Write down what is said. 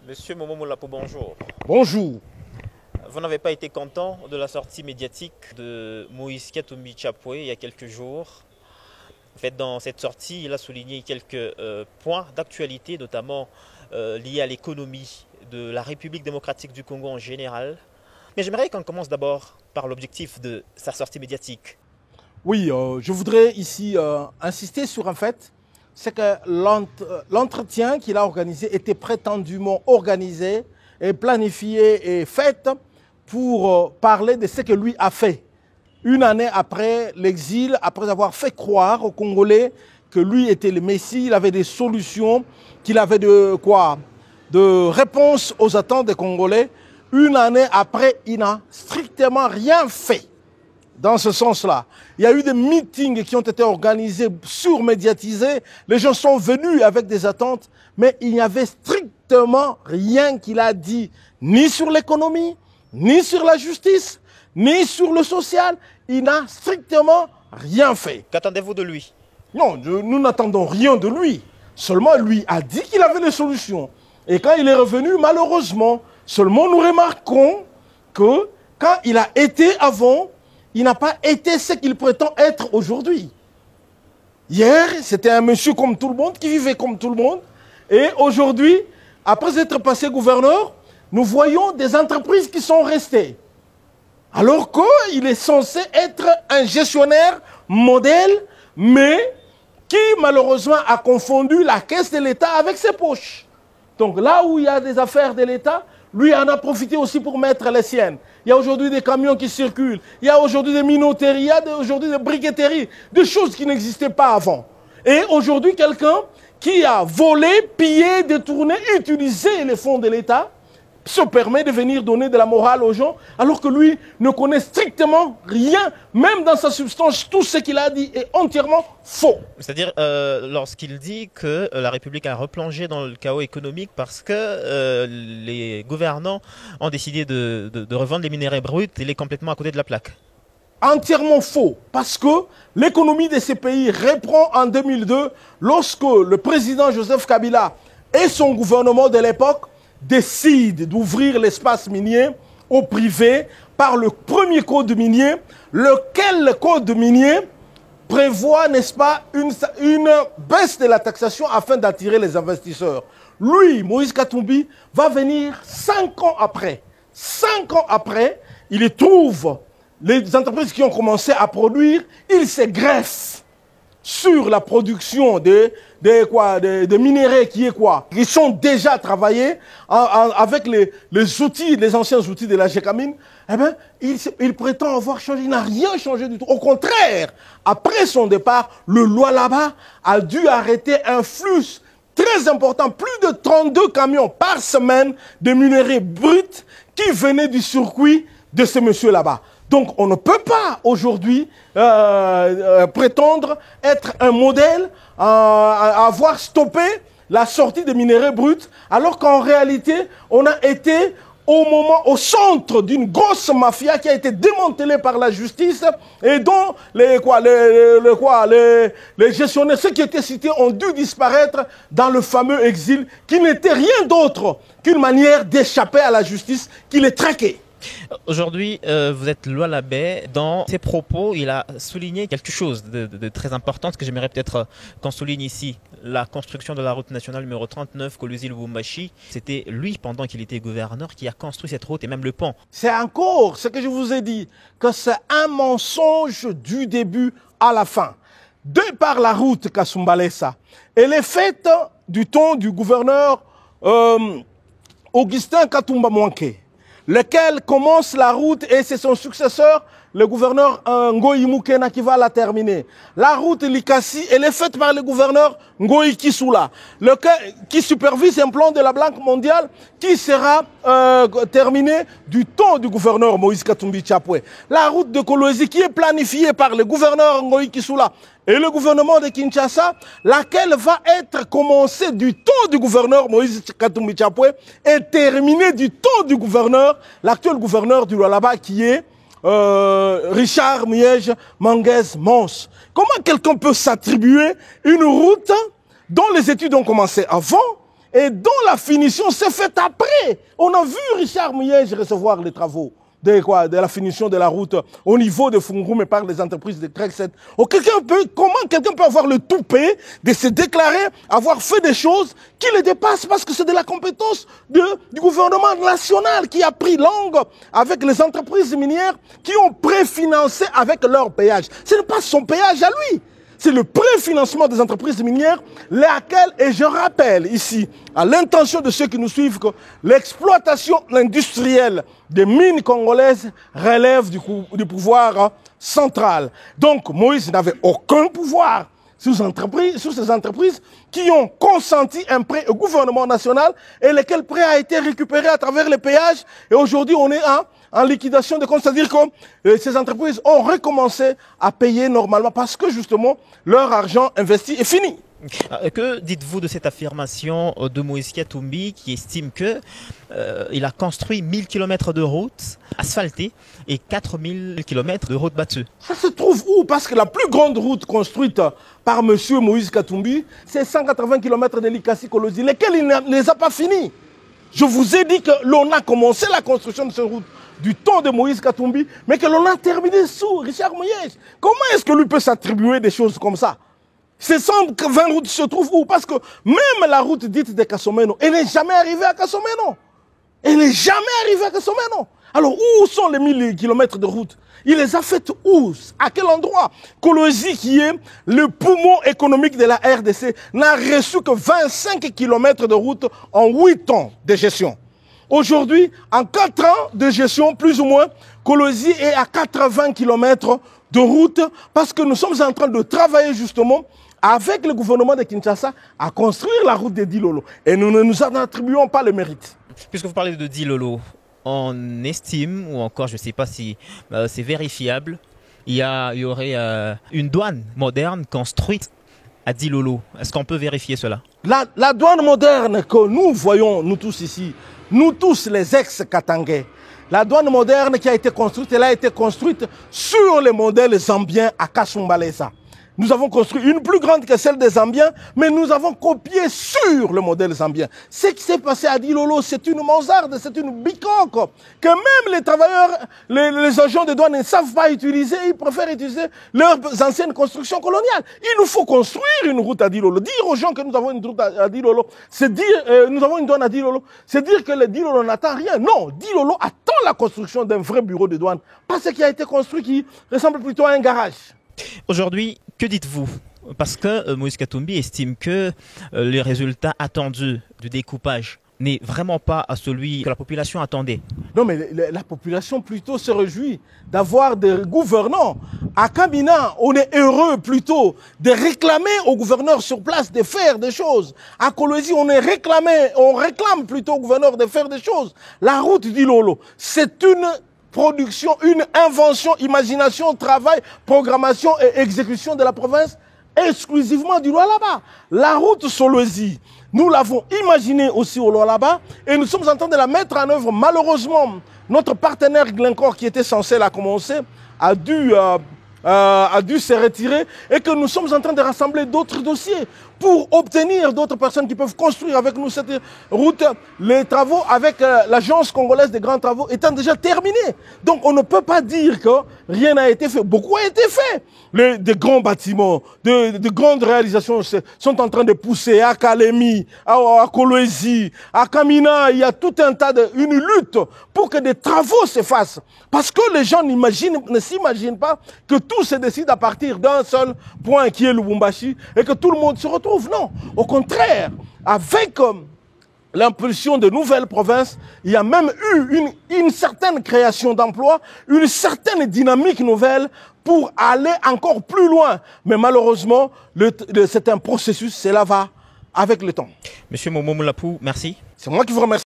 Monsieur Momo Molapo, bonjour. Bonjour. Vous n'avez pas été content de la sortie médiatique de Moïse Katumbi Chapwe il y a quelques jours. En fait, dans cette sortie, il a souligné quelques points d'actualité, notamment liés à l'économie de la République démocratique du Congo en général. Mais j'aimerais qu'on commence d'abord par l'objectif de sa sortie médiatique. Oui, je voudrais ici insister sur un fait, c'est que l'entretien qu'il a organisé était prétendument organisé et planifié et fait pour parler de ce que lui a fait. Une année après l'exil, après avoir fait croire aux Congolais que lui était le Messie, il avait des solutions, qu'il avait de réponses aux attentes des Congolais. Une année après, il n'a strictement rien fait dans ce sens-là. Il y a eu des meetings qui ont été organisés, surmédiatisés. Les gens sont venus avec des attentes, mais il n'y avait strictement rien qu'il a dit, ni sur l'économie, ni sur la justice, ni sur le social. Il n'a strictement rien fait. Qu'attendez-vous de lui? Non, nous n'attendons rien de lui. Seulement, lui a dit qu'il avait les solutions. Et quand il est revenu, malheureusement, seulement nous remarquons que quand il a été avant, il n'a pas été ce qu'il prétend être aujourd'hui. Hier, c'était un monsieur comme tout le monde, qui vivait comme tout le monde. Et aujourd'hui, après être passé gouverneur, nous voyons des entreprises qui sont restées. Alors qu'il est censé être un gestionnaire modèle, mais qui malheureusement a confondu la caisse de l'État avec ses poches. Donc là où il y a des affaires de l'État, lui en a profité aussi pour mettre les siennes. Il y a aujourd'hui des camions qui circulent, il y a aujourd'hui des minoteries, il y a aujourd'hui des briqueteries, des choses qui n'existaient pas avant. Et aujourd'hui, quelqu'un qui a volé, pillé, détourné, utilisé les fonds de l'État, se permet de venir donner de la morale aux gens, alors que lui ne connaît strictement rien, même dans sa substance, tout ce qu'il a dit est entièrement faux. C'est-à-dire lorsqu'il dit que la République a replongé dans le chaos économique parce que les gouvernants ont décidé de revendre les minerais bruts, il est complètement à côté de la plaque. Entièrement faux, parce que l'économie de ces pays reprend en 2002, lorsque le président Joseph Kabila et son gouvernement de l'époque décide d'ouvrir l'espace minier au privé par le premier code minier, lequel code minier prévoit, n'est-ce pas, une baisse de la taxation afin d'attirer les investisseurs. Lui, Moïse Katumbi, va venir 5 ans après. 5 ans après, il trouve les entreprises qui ont commencé à produire, il se greffe sur la production de minéraux qui sont déjà travaillés avec les outils, les anciens outils de la Gécamine. Eh bien, il prétend avoir changé. Il n'a rien changé du tout. Au contraire, après son départ, le Lualaba a dû arrêter un flux très important, plus de 32 camions par semaine de minerais bruts qui venaient du circuit de ce monsieur là-bas. Donc on ne peut pas aujourd'hui prétendre être un modèle, avoir stoppé la sortie des minerais bruts, alors qu'en réalité, on a été au centre d'une grosse mafia qui a été démantelée par la justice et dont les gestionnaires, ceux qui étaient cités, ont dû disparaître dans le fameux exil, qui n'était rien d'autre qu'une manière d'échapper à la justice qui les traquait. Aujourd'hui, vous êtes Lualabé. Dans ses propos, il a souligné quelque chose de très important, ce que j'aimerais peut-être qu'on souligne ici. La construction de la route nationale numéro 39, Kolwezi-Lubumbashi, c'était lui, pendant qu'il était gouverneur, qui a construit cette route et même le pont. C'est encore ce que je vous ai dit, que c'est un mensonge du début à la fin. De par la route Kasumbalesa, elle est faite du temps du gouverneur Augustin Katumba Mwanke, lequel commence la route et c'est son successeur, le gouverneur Ngoï Mukena, qui va la terminer. La route Likasi, elle est faite par le gouverneur Ngoï Kisula, qui supervise un plan de la Banque mondiale qui sera terminé du temps du gouverneur Moïse Katumbi Chapwe. La route de Kolwezi qui est planifiée par le gouverneur Ngoï Kisula et le gouvernement de Kinshasa, laquelle va être commencée du temps du gouverneur Moïse Katumbi Chapwe et terminée du temps du gouverneur, l'actuel gouverneur du Lualaba, qui est Richard Miège Manguez Mons. Comment quelqu'un peut s'attribuer une route dont les études ont commencé avant et dont la finition s'est faite après. On a vu Richard Muyej recevoir les travaux de la finition de la route au niveau de Fungurume par les entreprises de Craigset. Comment quelqu'un peut avoir le toupet de se déclarer avoir fait des choses qui le dépassent parce que c'est de la compétence du gouvernement national qui a pris langue avec les entreprises minières qui ont préfinancé avec leur péage. Ce n'est pas son péage à lui. C'est le préfinancement des entreprises minières, lesquelles, et je rappelle ici, à l'intention de ceux qui nous suivent, que l'exploitation industrielle des mines congolaises relève du pouvoir central. Donc Moïse n'avait aucun pouvoir sur ces entreprises qui ont consenti un prêt au gouvernement national et lequel prêt a été récupéré à travers les péages. Et aujourd'hui, on est en liquidation de compte, c'est-à-dire que ces entreprises ont recommencé à payer normalement parce que justement leur argent investi est fini. Que dites-vous de cette affirmation de Moïse Katumbi qui estime que il a construit 1000 km de routes asphaltées et 4000 km de routes battues? Ça se trouve où? Parce que la plus grande route construite par M. Moïse Katumbi, c'est 180 km de Likasi-Kolosi, lesquels il ne les a pas finis. Je vous ai dit que l'on a commencé la construction de cette route du temps de Moïse Katumbi, mais que l'on a terminé sous Richard Muyej. Comment est-ce que lui peut s'attribuer des choses comme ça? Ces 120 routes se trouvent où? Parce que même la route dite de Kasomeno, elle n'est jamais arrivée à Kasomeno. Elle n'est jamais arrivée à Kasomeno. Alors où sont les 1000 km de route? Il les a faites où? À quel endroit? Kolosi, qui est le poumon économique de la RDC, n'a reçu que 25 km de route en 8 ans de gestion. Aujourd'hui, en 4 ans de gestion, plus ou moins, Kolosi est à 80 km de route parce que nous sommes en train de travailler justement avec le gouvernement de Kinshasa à construire la route de Dilolo. Et nous ne nous en attribuons pas le mérite. Puisque vous parlez de Dilolo, on estime, ou encore je ne sais pas si c'est vérifiable, il y aurait une douane moderne construite à Dilolo. Est-ce qu'on peut vérifier cela? La douane moderne que nous voyons, nous tous ici, nous tous les ex-Katangais, la douane moderne qui a été construite, elle a été construite sur le modèle zambien à Kasumbalesa. Nous avons construit une plus grande que celle des Zambiens, mais nous avons copié sur le modèle zambien. Ce qui s'est passé à Dilolo, c'est une mansarde, c'est une bicoque que même les travailleurs, les agents de douane ne savent pas utiliser. Ils préfèrent utiliser leurs anciennes constructions coloniales. Il nous faut construire une route à Dilolo. Dire aux gens que nous avons une route à Dilolo, c'est dire, nous avons une douane à Dilolo, c'est dire que le Dilolo n'attend rien. Non, Dilolo attend la construction d'un vrai bureau de douane. Pas ce qui a été construit qui ressemble plutôt à un garage. Aujourd'hui, que dites-vous? Parce que Moïse Katumbi estime que les résultats attendus du découpage n'est vraiment pas à celui que la population attendait. Non, mais la population plutôt se réjouit d'avoir des gouvernants. À Kamina, on est heureux plutôt de réclamer au gouverneur sur place de faire des choses. À Kolosi, on réclame plutôt au gouverneur de faire des choses. La route d'Ilolo, c'est une production, une invention, imagination, travail, programmation et exécution de la province exclusivement du Lualaba. La route Solwezi, nous l'avons imaginée aussi au Lualaba et nous sommes en train de la mettre en œuvre. Malheureusement, notre partenaire Glencore qui était censé la commencer a dû se retirer et que nous sommes en train de rassembler d'autres dossiers pour obtenir d'autres personnes qui peuvent construire avec nous cette route. Les travaux avec l'agence congolaise des grands travaux étant déjà terminés. Donc on ne peut pas dire que rien n'a été fait. Beaucoup a été fait. Des grands bâtiments, de grandes réalisations sont en train de pousser à Kalemi, à Kolwezi, à Kamina. Il y a tout un tas une lutte pour que des travaux se fassent. Parce que les gens ne s'imaginent pas que tout se décide à partir d'un seul point qui est Lubumbashi et que tout le monde se retrouve. Non, au contraire, avec l'impulsion de nouvelles provinces, il y a même eu une certaine création d'emplois, une certaine dynamique nouvelle pour aller encore plus loin. Mais malheureusement, c'est un processus, cela va avec le temps. Monsieur Momo Moulapou, merci. C'est moi qui vous remercie.